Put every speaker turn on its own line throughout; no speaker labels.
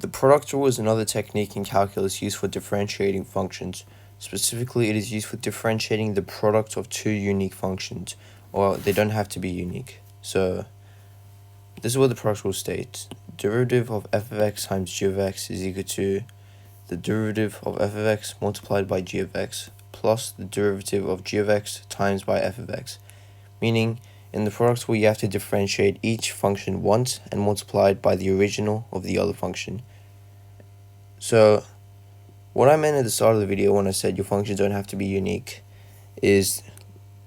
The product rule is another technique in calculus used for differentiating functions. Specifically, it is used for differentiating the product of two unique functions, or they don't have to be unique. So, this is what the product rule states. Derivative of f of x times g of x is equal to the derivative of f of x multiplied by g of x plus the derivative of g of x times by f of x. Meaning, in the product rule, you have to differentiate each function once and multiply it by the original of the other function. So, what I meant at the start of the video when I said your functions don't have to be unique is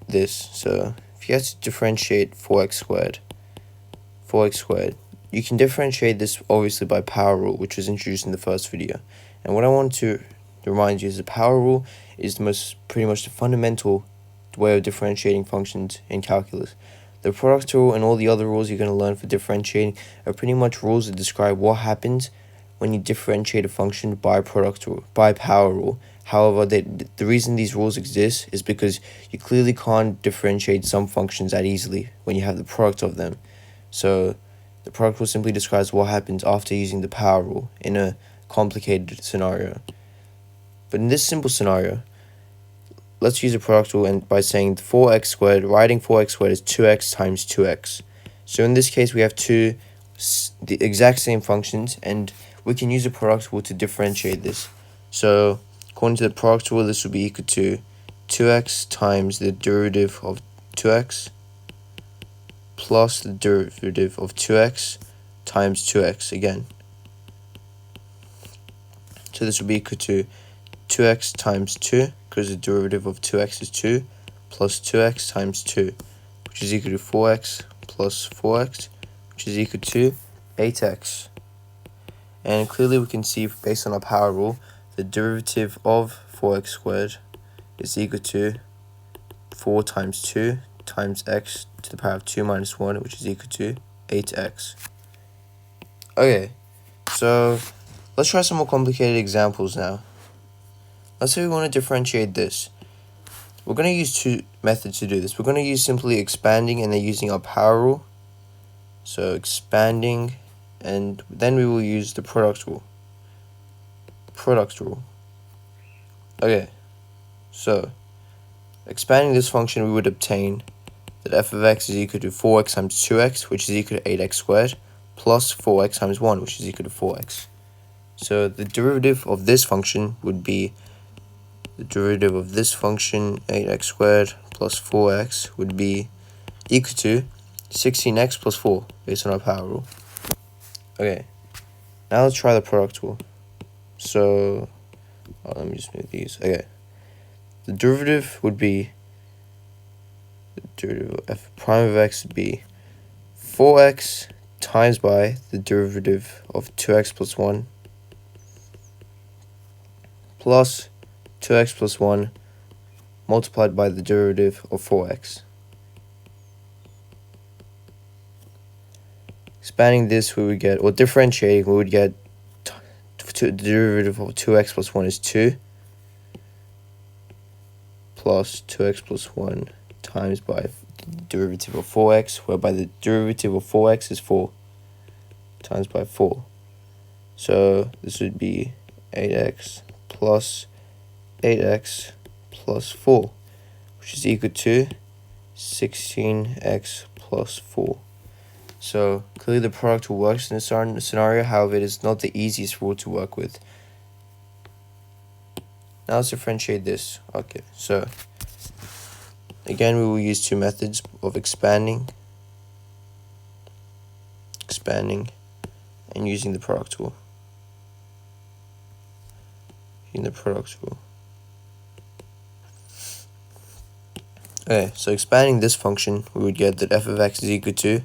this. So, if you have to differentiate 4x squared, you can differentiate this obviously by power rule, which was introduced in the first video. And what I want to remind you is the power rule is pretty much the fundamental way of differentiating functions in calculus. The product rule and all the other rules you're going to learn for differentiating are pretty much rules that describe what happens when you differentiate a function by product rule, by power rule. However, the reason these rules exist is because you clearly can't differentiate some functions that easily when you have the product of them. So the product rule simply describes what happens after using the power rule in a complicated scenario. But in this simple scenario, let's use a product rule and by saying 4x squared, writing 4x squared is 2x times 2x. So in this case, we have the exact same functions, and we can use a product rule to differentiate this. So according to the product rule, this will be equal to 2x times the derivative of 2x plus the derivative of 2x times 2x again. So this will be equal to 2x times 2, because the derivative of 2x is 2, plus 2x times 2, which is equal to 4x plus 4x, which is equal to 8x. And clearly we can see, based on our power rule, the derivative of 4x squared is equal to 4 times 2 times x to the power of 2 minus 1, which is equal to 8x. Okay, so let's try some more complicated examples now. Let's say we want to differentiate this. We're going to use two methods to do this. We're going to use simply expanding and then using our power rule. So expanding, and then we will use the product rule. Okay, so expanding this function, we would obtain that f of x is equal to 4x times 2x, which is equal to 8x squared, plus 4x times 1, which is equal to 4x. So the derivative of this function would be the derivative of this function, 8x squared plus 4x, would be equal to 16x plus 4, based on our power rule. Okay, now let's try the product rule. So, let me just move these. Okay, the derivative would be, the derivative of f prime of x would be 4x times by the derivative of 2x plus 1 plus 2x plus 1 multiplied by the derivative of 4x. Expanding this, we would get, or differentiating, we would get the derivative of 2x plus 1 is 2 plus 2x plus 1 times by the derivative of 4x, whereby the derivative of 4x is 4 times by 4. So this would be 8x plus 8x plus 4, which is equal to 16x plus 4. So clearly the product rule works in this scenario, however it is not the easiest rule to work with. Now let's differentiate this. Okay, so again we will use two methods of expanding and using the product rule. Okay, so expanding this function, we would get that f of x is equal to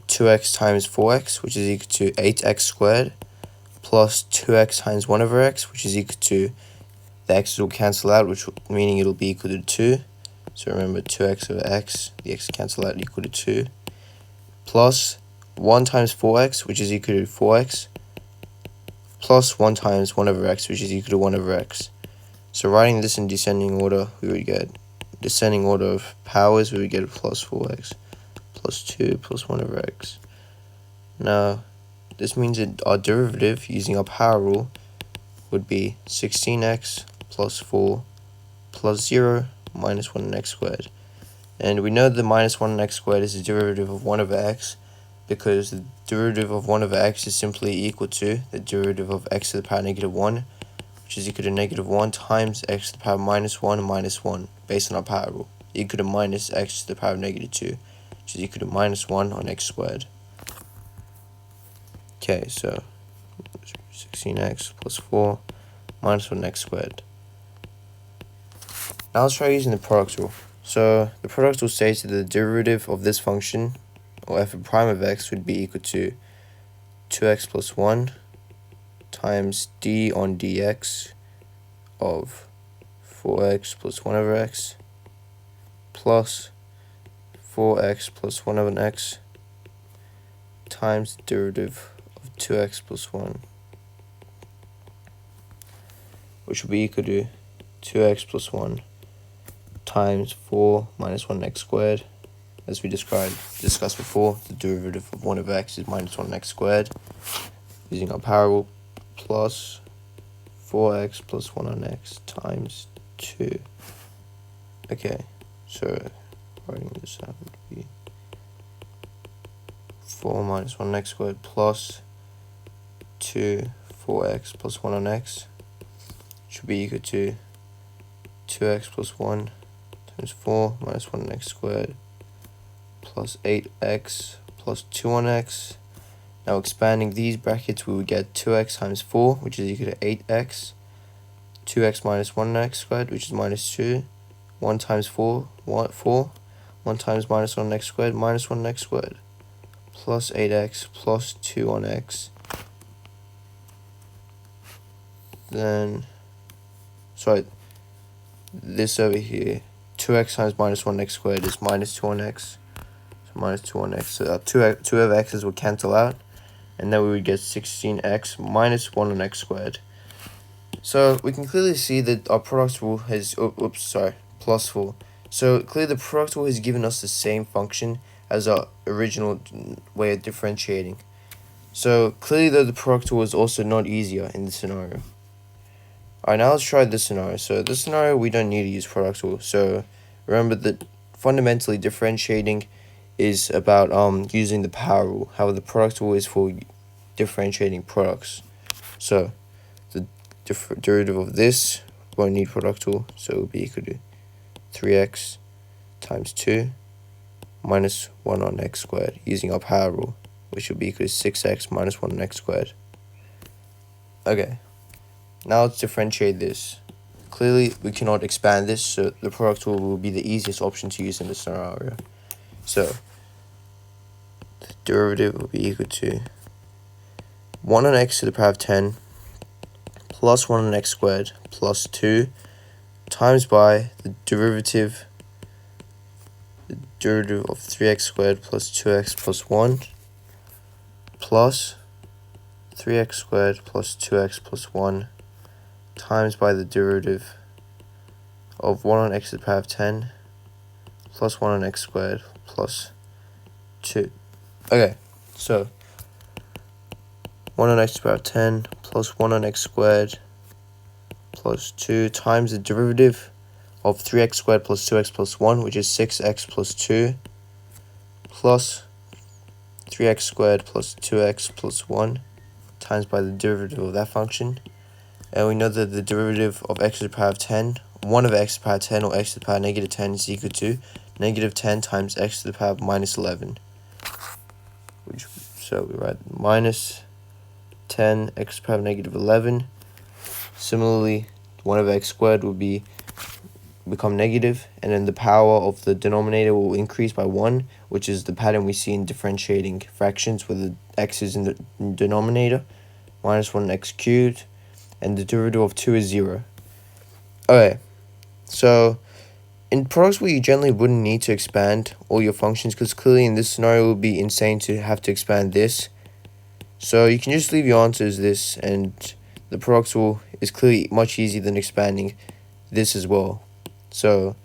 2x times 4x, which is equal to 8x squared, plus 2x times 1 over x, which is equal to, the x's will cancel out, meaning it'll be equal to 2. So remember, 2x over x, the x cancel out, equal to 2, plus 1 times 4x, which is equal to 4x, plus 1 times 1 over x, which is equal to 1 over x. So writing this in descending order, we would get descending order of powers, we would get plus 4x plus 2 plus 1 over x. Now, this means that our derivative using our power rule would be 16x plus 4 plus 0 minus 1 on x squared. And we know that minus 1 on x squared is the derivative of 1 over x, because the derivative of 1 over x is simply equal to the derivative of x to the power negative 1, which is equal to negative 1 times x to the power minus 1 minus 1, based on our power rule, equal to minus x to the power of negative 2, which is equal to minus 1 on x squared. Okay, so 16x plus 4 minus 1 x squared. Now let's try using the product rule. So the product rule states that the derivative of this function, or f of prime of x, would be equal to 2x plus 1 times d on dx of 4x plus 1 over x plus 4x plus 1 over x times the derivative of 2x plus 1, which will be equal to 2x plus 1 times 4 minus 1 x squared. As we discussed before, the derivative of 1 over x is minus 1 x squared, using our power rule, plus 4x plus 1 on x times 2. Okay, so writing this out would be 4 minus 1 x squared plus 2 4x plus 1 on x should be equal to 2x plus 1 times 4 minus 1 on x squared plus 8x plus 2 on x. Now expanding these brackets, we would get 2x times 4, which is equal to 8x, 2x minus 1 on x squared, which is minus 2, 1 times 4, 1 times minus 1 on x squared, minus 1 on x squared, plus 8x plus 2 on x. Then, sorry, this over here, 2x times minus 1 x squared is minus 2 on x. So minus 2 on x. So 2 of x's will cancel out. And then we would get 16x minus 1 on x squared. So we can clearly see that our product rule has, plus 4. So clearly the product rule has given us the same function as our original way of differentiating. So clearly though, the product rule is also not easier in this scenario. Alright, now let's try this scenario. So this scenario, we don't need to use product rule. So remember that fundamentally differentiating is about using the power rule. However, the product rule is for differentiating products. So the derivative of this won't need product rule, so it will be equal to 3x times 2 minus 1 on x squared, using our power rule, which will be equal to 6x minus 1 on x squared. Okay, now let's differentiate this. Clearly, we cannot expand this, so the product rule will be the easiest option to use in this scenario. So the derivative will be equal to 1 on x to the power of 10 plus 1 on x squared plus 2 times by the derivative of 3x squared plus 2x plus 1 plus 3x squared plus 2x plus 1 times by the derivative of 1 on x to the power of 10 plus 1 on x squared plus 2. Okay, so 1 on x to the power of 10 plus 1 on x squared plus 2 times the derivative of 3x squared plus 2x plus 1, which is 6x plus 2, plus 3x squared plus 2x plus 1 times by the derivative of that function. And we know that the derivative of x to the power of 10, 1 over x to the power of 10, or x to the power of negative 10, is equal to negative 10 times x to the power of minus 11. So we write minus 10 x to the power of negative 11. Similarly, 1 over x squared will become negative, and then the power of the denominator will increase by 1, which is the pattern we see in differentiating fractions, where the x is in the denominator, minus 1 x cubed, and the derivative of 2 is 0. Okay, so in products where you generally wouldn't need to expand all your functions, because clearly in this scenario it would be insane to have to expand this. So you can just leave your answer as this, and the product rule is clearly much easier than expanding this as well. So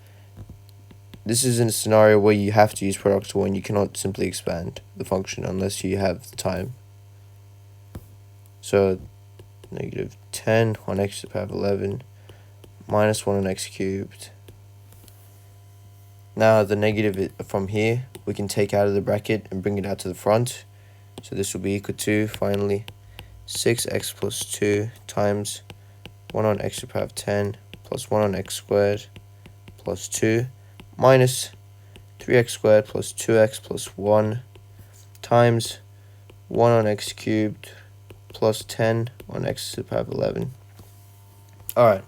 this is in a scenario where you have to use product rule and you cannot simply expand the function unless you have the time. So negative 10 on x to the power of 11 minus 1 on x cubed. Now the negative from here we can take out of the bracket and bring it out to the front. So this will be equal to, finally, 6x plus 2 times 1 on x to the power of 10 plus 1 on x squared plus 2 minus 3x squared plus 2x plus 1 times 1 on x cubed plus 10 on x to the power of 11. Alright,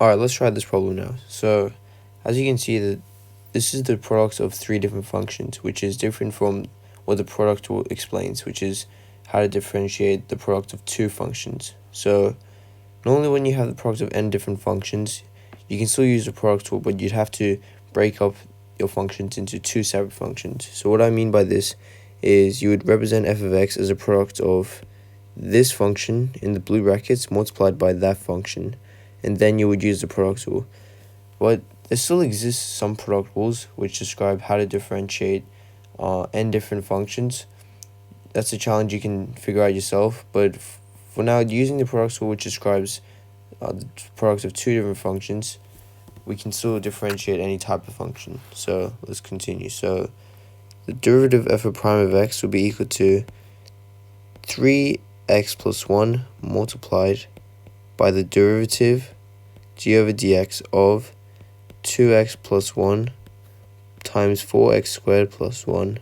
let's try this problem now. So, as you can see, that this is the product of three different functions, which is different from what the product rule explains, which is how to differentiate the product of two functions. So, normally when you have the product of n different functions, you can still use the product rule, but you'd have to break up your functions into two separate functions. So what I mean by this is you would represent f of x as a product of this function in the blue brackets multiplied by that function, and then you would use the product rule. But there still exists some product rules which describe how to differentiate n different functions. That's a challenge you can figure out yourself, but for now, using the product rule which describes the product of two different functions, we can still differentiate any type of function. So let's continue. So the derivative f of prime of x will be equal to 3x plus 1 multiplied by the derivative d over dx of 2x plus 1 times 4x squared plus 1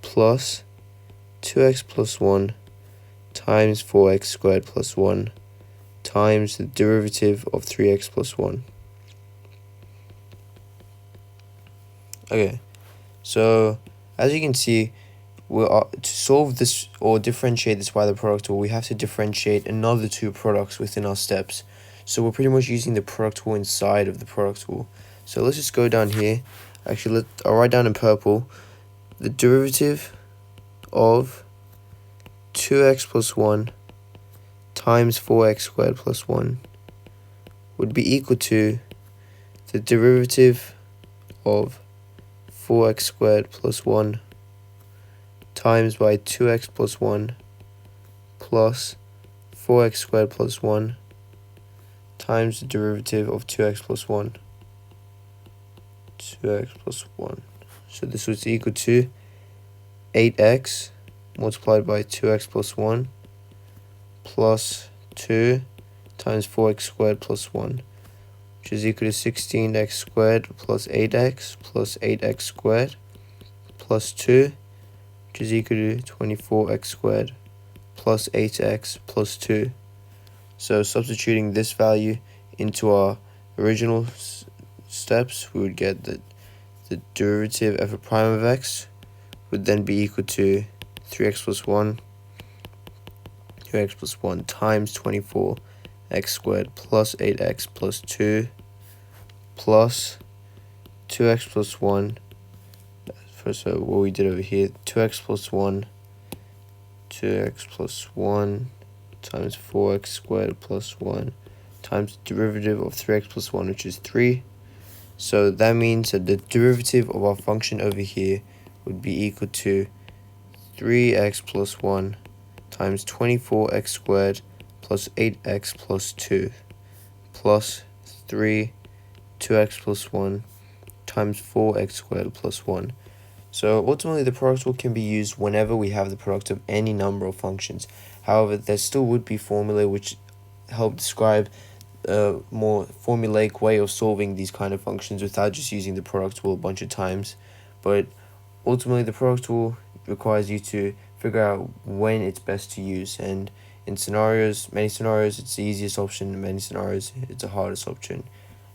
plus 2x plus 1 times 4x squared plus 1 times the derivative of 3x plus 1. Okay, so as you can see, to solve this or differentiate this by the product rule, we have to differentiate another two products within our steps. So we're pretty much using the product rule inside of the product rule. So let's just go down here. Actually, I'll write down in purple the derivative of 2x plus 1 times 4x squared plus 1 would be equal to the derivative of 4x squared plus 1 times by 2x plus 1 plus 4x squared plus 1 times the derivative of 2x plus 1. 2x plus 1. So this was equal to 8x multiplied by 2x plus 1 plus 2 times 4x squared plus 1, which is equal to 16x squared plus 8x squared plus 2, which is equal to 24x squared plus 8x plus 2. So substituting this value into our original steps, we would get that the derivative f of prime of x would then be equal to 3x plus 1 times 24x squared plus 8x plus 2 plus 2x plus 1. So what we did over here, 2x plus 1 times 4x squared plus 1 times the derivative of 3x plus 1, which is 3. So that means that the derivative of our function over here would be equal to 3x plus 1 times 24x squared plus 8x plus 2 plus 2x plus 1 times 4x squared plus 1. So ultimately the product rule can be used whenever we have the product of any number of functions. However, there still would be formulae which help describe a more formulaic way of solving these kind of functions without just using the product rule a bunch of times. But ultimately the product rule requires you to figure out when it's best to use, and in many scenarios it's the easiest option, in many scenarios it's the hardest option,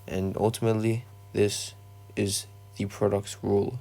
and ultimately this is the product rule.